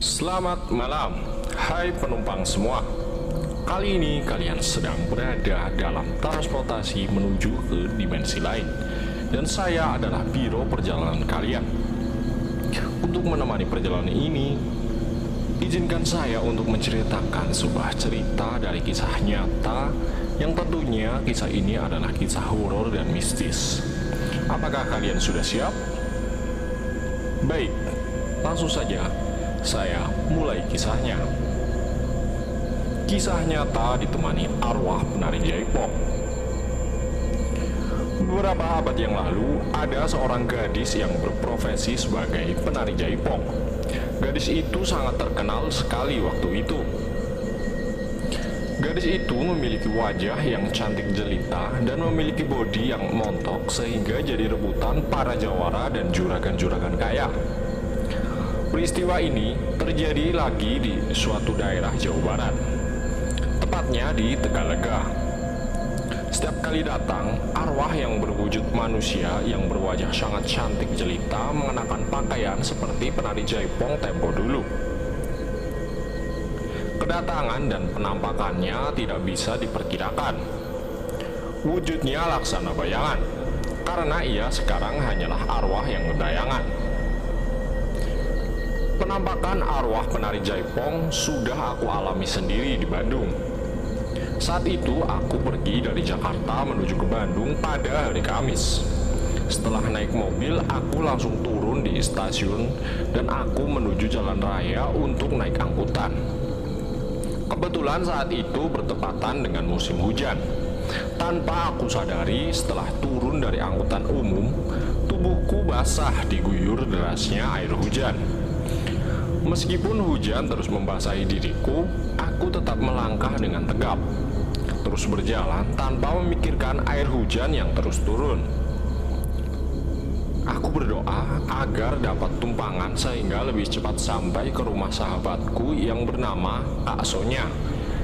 Selamat malam, hai penumpang semua. Kali ini kalian sedang berada dalam transportasi menuju ke dimensi lain, dan saya adalah biro perjalanan kalian. Untuk menemani perjalanan ini, izinkan saya untuk menceritakan sebuah cerita dari kisah nyata, yang tentunya kisah ini adalah kisah horor dan mistis. Apakah kalian sudah siap? Baik, langsung saja saya mulai kisahnya. Kisah nyata ditemani arwah penari jaipong. Beberapa abad yang lalu, ada seorang gadis yang berprofesi sebagai penari jaipong. Gadis itu sangat terkenal sekali waktu itu. Gadis itu memiliki wajah yang cantik jelita dan memiliki bodi yang montok sehingga jadi rebutan para jawara dan juragan-juragan kaya. Peristiwa ini terjadi lagi di suatu daerah Jawa Barat, tepatnya di Tegalega. Setiap kali datang, arwah yang berwujud manusia yang berwajah sangat cantik jelita mengenakan pakaian seperti penari jaipong tempo dulu. Kedatangan dan penampakannya tidak bisa diperkirakan. Wujudnya laksana bayangan, karena ia sekarang hanyalah arwah yang berbayangan. Penampakan arwah penari jaipong sudah aku alami sendiri di Bandung. Saat itu aku pergi dari Jakarta menuju ke Bandung pada hari Kamis. Setelah naik mobil, aku langsung turun di stasiun dan aku menuju jalan raya untuk naik angkutan. Kebetulan saat itu bertepatan dengan musim hujan. Tanpa aku sadari, setelah turun dari angkutan umum, tubuhku basah diguyur derasnya air hujan. Meskipun hujan terus membasahi diriku, aku tetap melangkah dengan tegap, terus berjalan tanpa memikirkan air hujan yang terus turun. Aku berdoa agar dapat tumpangan sehingga lebih cepat sampai ke rumah sahabatku yang bernama Kak Sonya,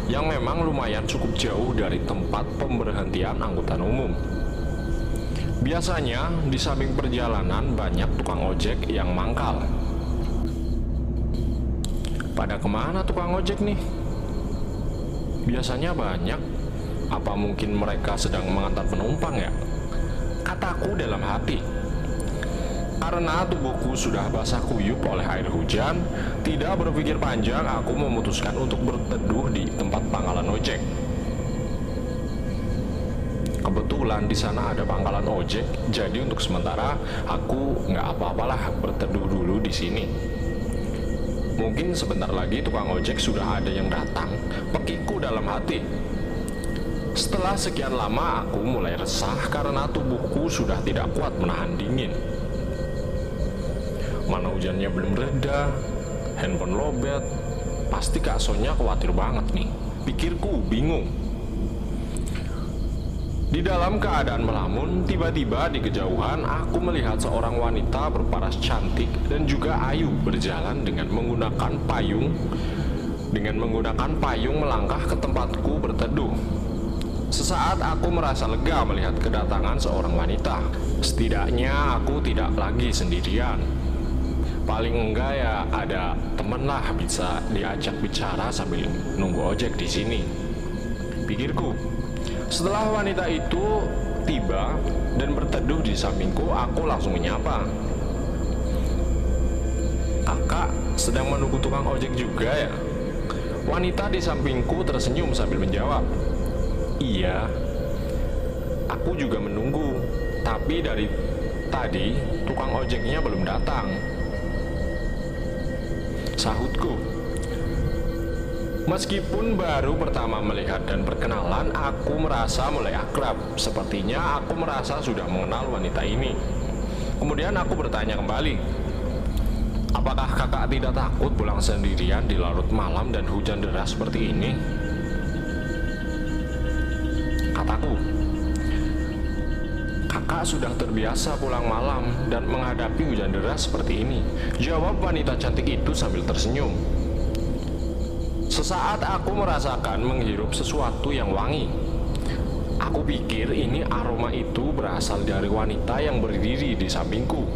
yang memang lumayan cukup jauh dari tempat pemberhentian angkutan umum. Biasanya di samping perjalanan banyak tukang ojek yang mangkal. Pada kemana tukang ojek nih? Biasanya banyak. Apa mungkin mereka sedang mengantar penumpang ya? Kataku dalam hati. Karena tubuhku sudah basah kuyup oleh air hujan, tidak berpikir panjang aku memutuskan untuk berteduh di tempat pangkalan ojek. Kebetulan di sana ada pangkalan ojek, jadi untuk sementara aku nggak apa-apalah berteduh dulu di sini. Mungkin sebentar lagi tukang ojek sudah ada yang datang, pikirku dalam hati. Setelah sekian lama aku mulai resah karena tubuhku sudah tidak kuat menahan dingin. Mana hujannya belum reda, handphone lobet, pasti Kak Sonya khawatir banget nih, pikirku bingung. Di dalam keadaan melamun, tiba-tiba di kejauhan aku melihat seorang wanita berparas cantik dan juga ayu berjalan dengan menggunakan payung melangkah ke tempatku berteduh. Sesaat aku merasa lega melihat kedatangan seorang wanita. Setidaknya aku tidak lagi sendirian. Paling enggak ya ada temen lah, bisa diajak bicara sambil nunggu ojek di sini, pikirku. Setelah wanita itu tiba dan berteduh di sampingku, aku langsung menyapa. Kakak sedang menunggu tukang ojek juga ya? Wanita di sampingku tersenyum sambil menjawab. Iya, aku juga menunggu, tapi dari tadi tukang ojeknya belum datang, sahutku. Meskipun baru pertama melihat dan berkenalan, aku merasa mulai akrab. Sepertinya aku merasa sudah mengenal wanita ini. Kemudian aku bertanya kembali, apakah kakak tidak takut pulang sendirian di larut malam dan hujan deras seperti ini? Kataku, kakak sudah terbiasa pulang malam dan menghadapi hujan deras seperti ini, jawab wanita cantik itu sambil tersenyum. Sesaat aku merasakan menghirup sesuatu yang wangi. Aku pikir ini aroma itu berasal dari wanita yang berdiri di sampingku.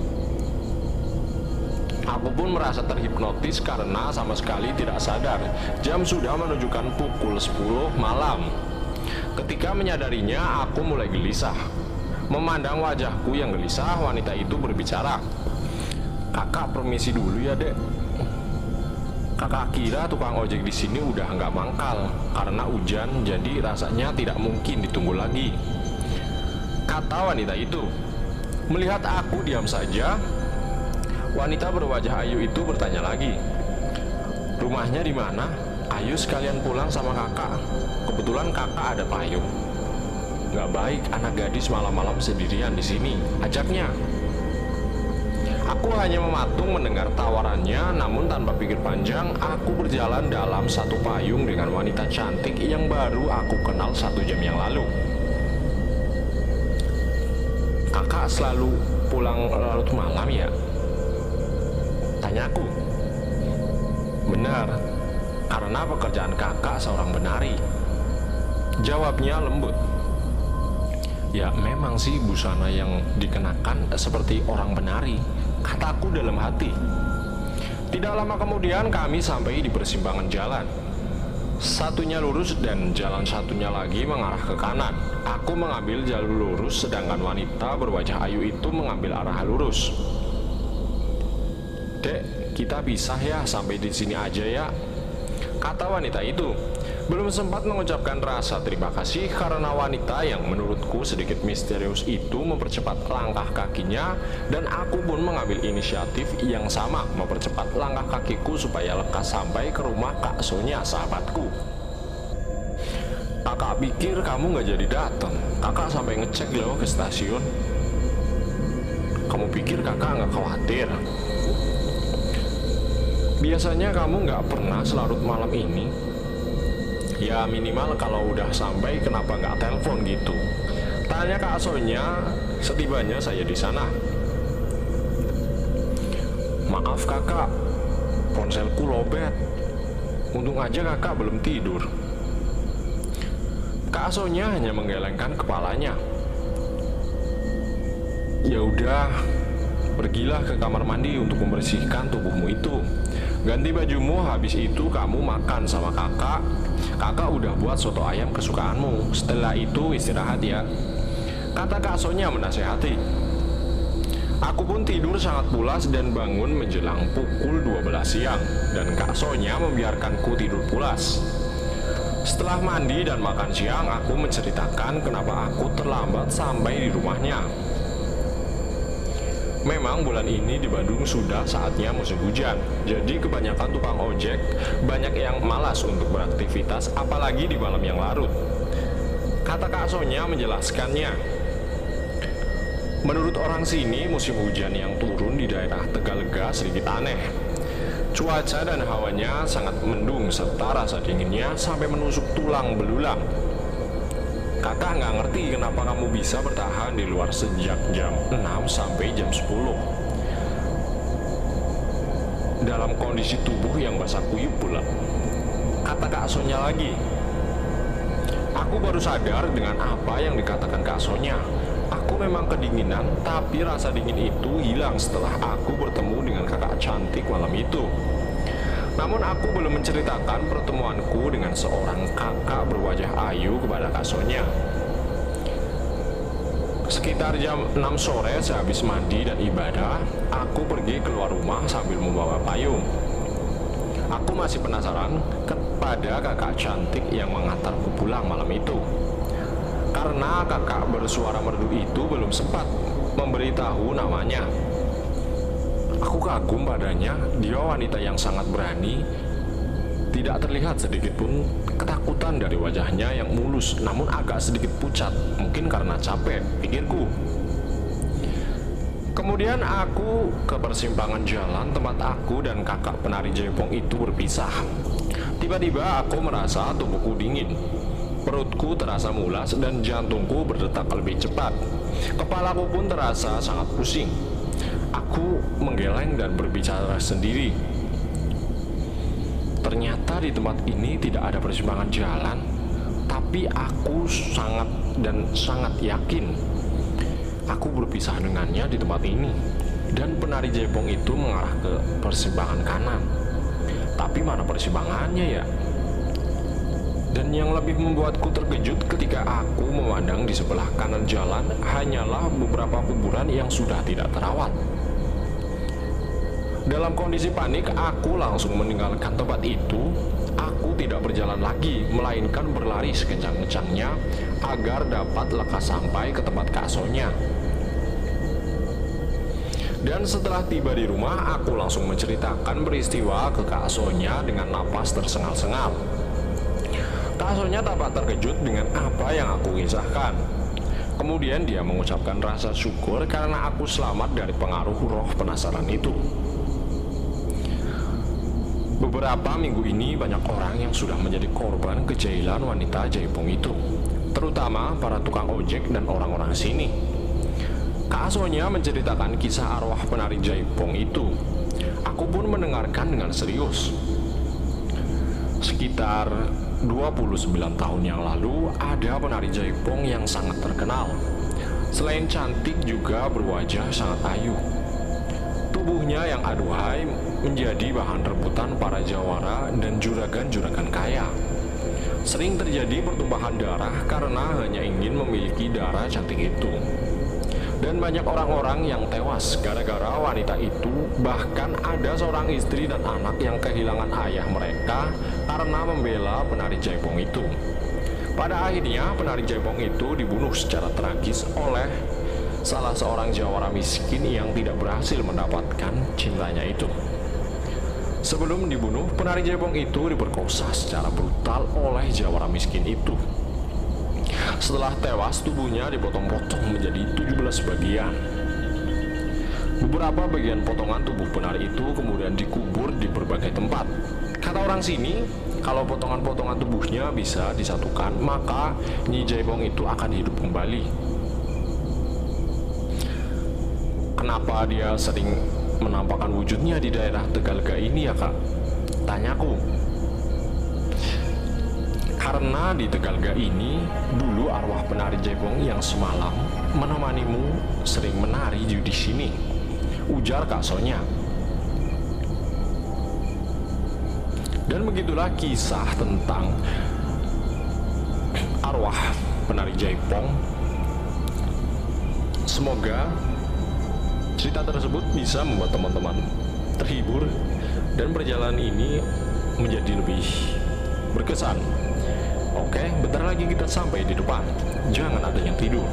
Aku pun merasa terhipnotis karena sama sekali tidak sadar jam sudah menunjukkan pukul 10 malam. Ketika menyadarinya, aku mulai gelisah. Memandang wajahku yang gelisah, wanita itu berbicara. "Kakak permisi dulu ya, Dek. Kakak kira tukang ojek di sini udah nggak mangkal karena hujan, jadi rasanya tidak mungkin ditunggu lagi," kata wanita itu. Melihat aku diam saja, wanita berwajah ayu itu bertanya lagi, "Rumahnya di mana? Ayo sekalian pulang sama kakak. Kebetulan kakak ada payung." "Nggak baik anak gadis malam-malam sendirian di sini," ajaknya. Aku hanya mematung mendengar tawarannya, namun tanpa pikir panjang, aku berjalan dalam satu payung dengan wanita cantik yang baru aku kenal 1 jam yang lalu. "Kakak selalu pulang larut malam ya?" tanyaku. "Benar, karena pekerjaan kakak seorang penari," jawabnya lembut. "Ya memang sih busana yang dikenakan seperti orang penari," kataku dalam hati. Tidak lama kemudian kami sampai di persimpangan jalan. Satunya lurus dan jalan satunya lagi mengarah ke kanan. Aku mengambil jalur lurus sedangkan wanita berwajah ayu itu mengambil arah lurus. "Dek, kita pisah ya, sampai di sini aja ya," kata wanita itu. Belum sempat mengucapkan rasa terima kasih karena wanita yang menurutku sedikit misterius itu mempercepat langkah kakinya, dan aku pun mengambil inisiatif yang sama mempercepat langkah kakiku supaya lekas sampai ke rumah Kak Sonya, sahabatku. "Kakak pikir kamu nggak jadi datang. Kakak sampai ngecek loh ke stasiun." "Kamu pikir kakak nggak khawatir? Biasanya kamu nggak pernah selarut malam ini. Ya minimal kalau udah sampai kenapa nggak telepon gitu?" tanya Kak Sonya setibanya saya di sana. "Maaf kakak, ponselku lobet. Untung aja kakak belum tidur." Kak Sonya hanya menggelengkan kepalanya. "Ya udah, pergilah ke kamar mandi untuk membersihkan tubuhmu itu. Ganti bajumu, habis itu kamu makan sama kakak. Kakak udah buat soto ayam kesukaanmu. Setelah itu istirahat ya," kata Kak Sonya menasehati. Aku pun tidur sangat pulas dan bangun menjelang pukul 12 siang. Dan Kak Sonya membiarkanku tidur pulas. Setelah mandi dan makan siang, aku menceritakan kenapa aku terlambat sampai di rumahnya. Memang bulan ini di Bandung sudah saatnya musim hujan, jadi kebanyakan tukang ojek banyak yang malas untuk beraktivitas, apalagi di malam yang larut, kata Kak Sonya menjelaskannya. Menurut orang sini, musim hujan yang turun di daerah Tegalega sedikit aneh. Cuaca dan hawanya sangat mendung serta rasa dinginnya sampai menusuk tulang belulang. "Kakak nggak ngerti kenapa kamu bisa bertahan di luar sejak jam 6 sampai jam 10 dalam kondisi tubuh yang basah kuyup pula," kata Kak Sonya lagi. Aku baru sadar dengan apa yang dikatakan Kak Sonya. Aku memang kedinginan, tapi rasa dingin itu hilang setelah aku bertemu dengan kakak cantik malam itu. Namun aku belum menceritakan pertemuanku dengan seorang kakak berwajah ayu kepada Kak Sonya. Sekitar jam 6 sore sehabis mandi dan ibadah, aku pergi keluar rumah sambil membawa payung. Aku masih penasaran kepada kakak cantik yang mengantarku pulang malam itu. Karena kakak bersuara merdu itu belum sempat memberitahu namanya. Aku kagum padanya, dia wanita yang sangat berani. Tidak terlihat sedikit pun ketakutan dari wajahnya yang mulus, namun agak sedikit pucat, mungkin karena capek, pikirku. Kemudian aku ke persimpangan jalan tempat aku dan kakak penari jaipong itu berpisah. Tiba-tiba aku merasa tubuhku dingin. Perutku terasa mulas dan jantungku berdetak lebih cepat. Kepalaku pun terasa sangat pusing. Aku menggeleng dan berbicara sendiri. Ternyata di tempat ini tidak ada persimpangan jalan, tapi aku sangat yakin aku berpisah dengannya di tempat ini. dan penari jaipong itu mengarah ke persimpangan kanan. Tapi mana persimpangannya ya? Dan yang lebih membuatku terkejut ketika aku memandang di sebelah kanan jalan hanyalah beberapa kuburan yang sudah tidak terawat. Dalam kondisi panik, aku langsung meninggalkan tempat itu. Aku tidak berjalan lagi, melainkan berlari sekencang-kencangnya agar dapat lekas sampai ke tempat Kak Sonya. Dan setelah tiba di rumah, aku langsung menceritakan peristiwa ke Kak Sonya dengan napas tersengal-sengal. Kak Sonya tampak terkejut dengan apa yang aku kisahkan. Kemudian dia mengucapkan rasa syukur karena aku selamat dari pengaruh roh penasaran itu. Beberapa minggu ini banyak orang yang sudah menjadi korban kejailan wanita jaipong itu, terutama para tukang ojek dan orang-orang sini. Kak Sonya menceritakan kisah arwah penari jaipong itu. Aku pun mendengarkan dengan serius. Sekitar 29 tahun yang lalu, ada penari jaipong yang sangat terkenal. Selain cantik juga berwajah sangat ayu. Tubuhnya yang aduhai menjadi bahan rebutan para jawara dan juragan-juragan kaya. Sering terjadi pertumpahan darah karena hanya ingin memiliki darah cantik itu. Dan banyak orang-orang yang tewas gara-gara wanita itu. Bahkan ada seorang istri dan anak yang kehilangan ayah mereka karena membela penari jaipong itu. Pada akhirnya penari jaipong itu dibunuh secara tragis oleh salah seorang jawara miskin yang tidak berhasil mendapatkan cintanya itu. Sebelum dibunuh, penari jaipong itu diperkosa secara brutal oleh jawara miskin itu. Setelah tewas, tubuhnya dipotong-potong menjadi 17 bagian. Beberapa bagian potongan tubuh penari itu kemudian dikubur di berbagai tempat. Kata orang sini, kalau potongan-potongan tubuhnya bisa disatukan, maka Nyi Jaipong itu akan hidup kembali. Kenapa dia sering menampakkan wujudnya di daerah Tegalega ini ya kak? Tanyaku. Karena di Tegalega ini dulu arwah penari jaipong yang semalam menemanimu sering menari di sini, ujar Kak Sonya. Dan begitulah kisah tentang arwah penari jaipong. Semoga cerita tersebut bisa membuat teman-teman terhibur dan perjalanan ini menjadi lebih berkesan. Oke, bentar lagi kita sampai di depan. Jangan ada yang tidur.